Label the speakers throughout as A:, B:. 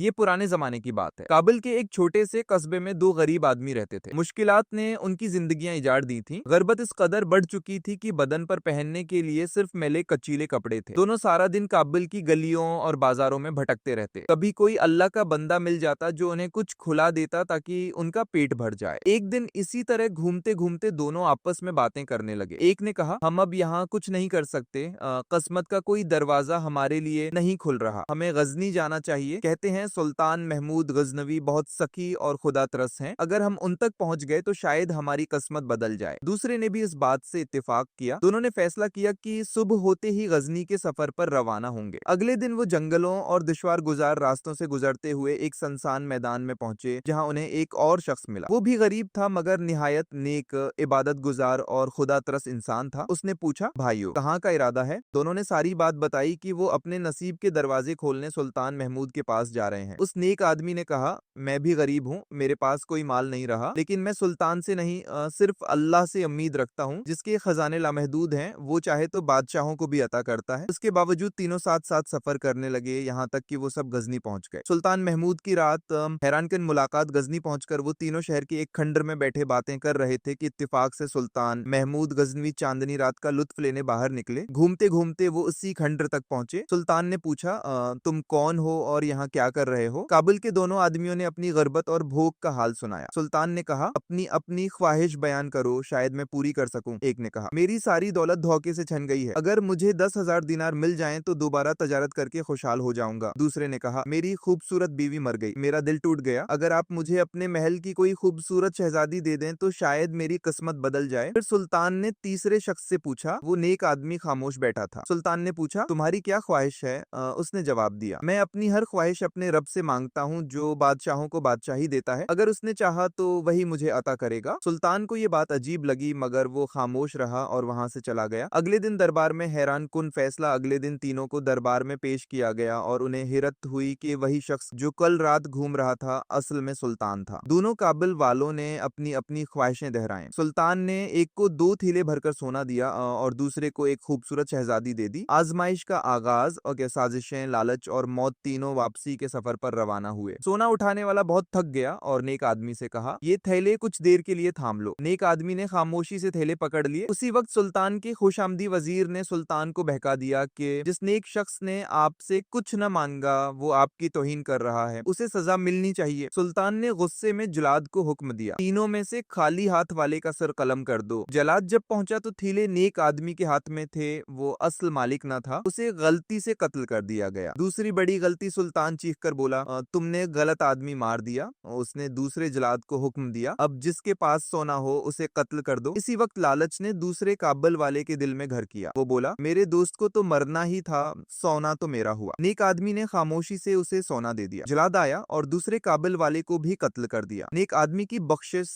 A: یہ पुराने जमाने की बात है। काबिल के एक छोटे से कस्बे में दो गरीब आदमी रहते थे। मुश्किलात ने उनकी जिंदगियां इजाड़ दी थी। गुर्बत इस कदर बढ़ चुकी थी कि बदन पर पहनने के लिए सिर्फ मैले कचीले कपड़े थे। दोनों सारा दिन काबिल की गलियों और बाजारों में भटकते रहते। कभी कोई अल्लाह का बंदा मिल जाता जो उन्हें कुछ खुला देता ताकि उनका पेट भर जाए। एक दिन इसी तरह घूमते घूमते दोनों आपस में बातें करने लगे। एक ने कहा, हम अब यहाँ कुछ नहीं कर सकते, किस्मत का कोई दरवाजा हमारे लिए नहीं खुल रहा, हमें गजनी जाना चाहिए। कहते हैं सुल्तान महमूद गजनवी बहुत सखी और खुदा तरस हैं, अगर हम उन तक पहुंच गए तो शायद हमारी किस्मत बदल जाए। दूसरे ने भी इस बात से इत्तेफाक किया। दोनों ने फैसला किया कि सुबह होते ही गजनी के सफर पर रवाना होंगे। अगले दिन वो जंगलों और दुश्वार गुजार रास्तों से गुजरते हुए एक सुनसान मैदान में पहुंचे, जहां उन्हें एक और शख्स मिला। वो भी गरीब था मगर निहायत नेक, इबादत गुजार और खुदा तरस इंसान था। उसने पूछा, भाइयों कहाँ का इरादा है? दोनों ने सारी बात बताई कि वो अपने नसीब के दरवाजे खोलने सुल्तान महमूद के पास जा रहे हैं। उस नेक आदमी ने कहा, मैं भी गरीब हूँ, मेरे पास कोई माल नहीं रहा, लेकिन मैं सुल्तान से नहीं सिर्फ अल्लाह से उम्मीद रखता हूँ जिसके खजाने लामहदूद हैं। वो चाहे तो बादशाहों को भी अता करता है। उसके बावजूद तीनों साथ साथ सफर करने लगे, यहाँ तक कि वो सब गजनी पहुंच गए। सुल्तान महमूद की रात हैरानकुन मुलाकात। गजनी पहुंचकर वो तीनों शहर के एक खंडर में बैठे बातें कर रहे थे कि इत्तेफाक से सुल्तान महमूद गजनवी चांदनी रात का लुत्फ लेने बाहर निकले। घूमते घूमते वो उसी खंडर तक पहुंचे। सुल्तान ने पूछा, तुम कौन हो और यहाँ क्या कर रहे हो? काबिल के दोनों आदमियों ने अपनी गुर्बत और भूख का हाल सुनाया। सुल्तान ने कहा, अपनी अपनी ख्वाहिश बयान करो, शायद मैं पूरी कर सकूं। एक ने कहा, मेरी सारी दौलत धोखे से छन गई है, अगर मुझे 10,000 दिनार मिल जाएं तो दोबारा तजारत करके खुशहाल हो जाऊंगा। दूसरे ने कहा, मेरी खूबसूरत बीवी मर गई, मेरा दिल टूट गया, अगर आप मुझे अपने महल की कोई खूबसूरत शहजादी दे दें तो शायद मेरी किस्मत बदल जाए। फिर सुल्तान ने तीसरे शख्स से पूछा। वो नेक आदमी खामोश बैठा था। सुल्तान ने पूछा, तुम्हारी क्या ख्वाहिश है? उसने जवाब दिया, मैं अपनी हर ख्वाहिश अपने रब से मांगता हूँ जो बादशाहों को बादशाही देता है, अगर उसने चाहा तो वही मुझे अता करेगा। सुल्तान को ये बात अजीब लगी मगर वो खामोश रहा और वहां से चला गया। अगले दिन दरबार में हैरान कुन फैसला। अगले दिन तीनों को दरबार में पेश किया गया और उन्हें हैरत हुई कि वही शख्स जो कल रात घूम रहा था असल में सुल्तान था। दोनों काबिल वालों ने अपनी अपनी ख्वाहिशें दोहराई। सुल्तान ने एक को 2 थैले भरकर सोना दिया और दूसरे को एक खूबसूरत शहजादी दे दी। आजमाइश का आगाज और साजिशें, लालच और मौत तीनों वापसी के सफर पर रवाना हुए। सोना उठाने वाला बहुत थक गया और नेक आदमी से कहा, ये थैले कुछ देर के लिए थाम लो। नेक आदमी ने खामोशी से थैले पकड़ लिए। उसी वक्त सुल्तान के खुशामदी वजीर ने सुल्तान को बहका दिया कि जिस नेक शख्स ने आपसे कुछ न मांगा वो आपकी तौहीन कर रहा है, उसे सजा मिलनी चाहिए। सुल्तान ने गुस्से में जलाद को हुक्म दिया, तीनों में से खाली हाथ वाले का सर कलम कर दो। जलाद जब पहुंचा तो थैले नेक आदमी के हाथ में थे, वो असल मालिक न था, उसे गलती से कत्ल कर दिया गया। दूसरी बड़ी गलती, सुल्तान चीख कर बोला, तुमने गलत आदमी मार दिया। उसने दूसरे जलाद को हुक्म दिया, अब जिसके पास सोना हो उसे कत्ल कर दो। इसी वक्त लालच ने दूसरे काबिल वाले के दिल में घर किया। वो बोला, मेरे दोस्त को तो मरना ही था, सोना तो मेरा हुआ। नेक आदमी ने खामोशी से उसे सोना दे दिया। जलाद आया और दूसरे काबिल वाले को भी कत्ल कर दिया। नेक आदमी की बख्शिश,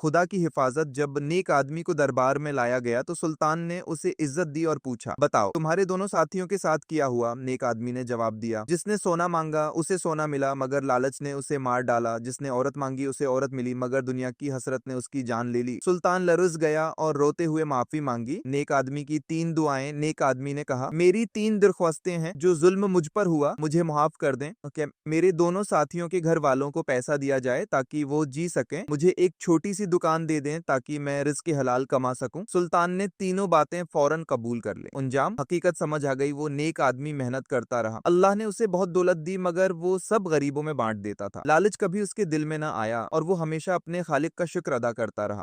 A: खुदा की हिफाजत। जब नेक आदमी को दरबार में लाया गया तो सुल्तान ने उसे इज्जत दी और पूछा, बताओ तुम्हारे दोनों साथियों के साथ किया हुआ? नेक आदमी ने जवाब दिया, जिसने सोना मांगा उसे सोना मिला मगर लालच ने उसे मार डाला, जिसने औरत मांगी उसे औरत मिली मगर दुनिया की हसरत ने उसकी जान ले ली। सुल्तान लरुस गया और रोते हुए माफी मांगी। नेक आदमी की 3 दुआएं। नेक आदमी ने कहा, मेरी 3 दरख्वास्तें हैं, जो जुल्म मुझ पर हुआ मुझे माफ कर दें। मेरे दोनों साथियों के घर वालों को पैसा दिया जाए ताकि वो जी सकें, मुझे एक छोटी सी दुकान दे दें ताकि मैं रिज़्क़ हलाल कमा सकूं। सुल्तान ने तीनों बातें फौरन कबूल कर ली। अंजाम, हकीकत समझ आ गई। वो नेक आदमी मेहनत करता रहा, अल्लाह ने उसे बहुत दौलत दी मगर वो सब गरीबों में बांट देता था। लालच कभी उसके दिल में न आया और वो हमेशा अपने खालिक का शुक्र अदा करता रहा।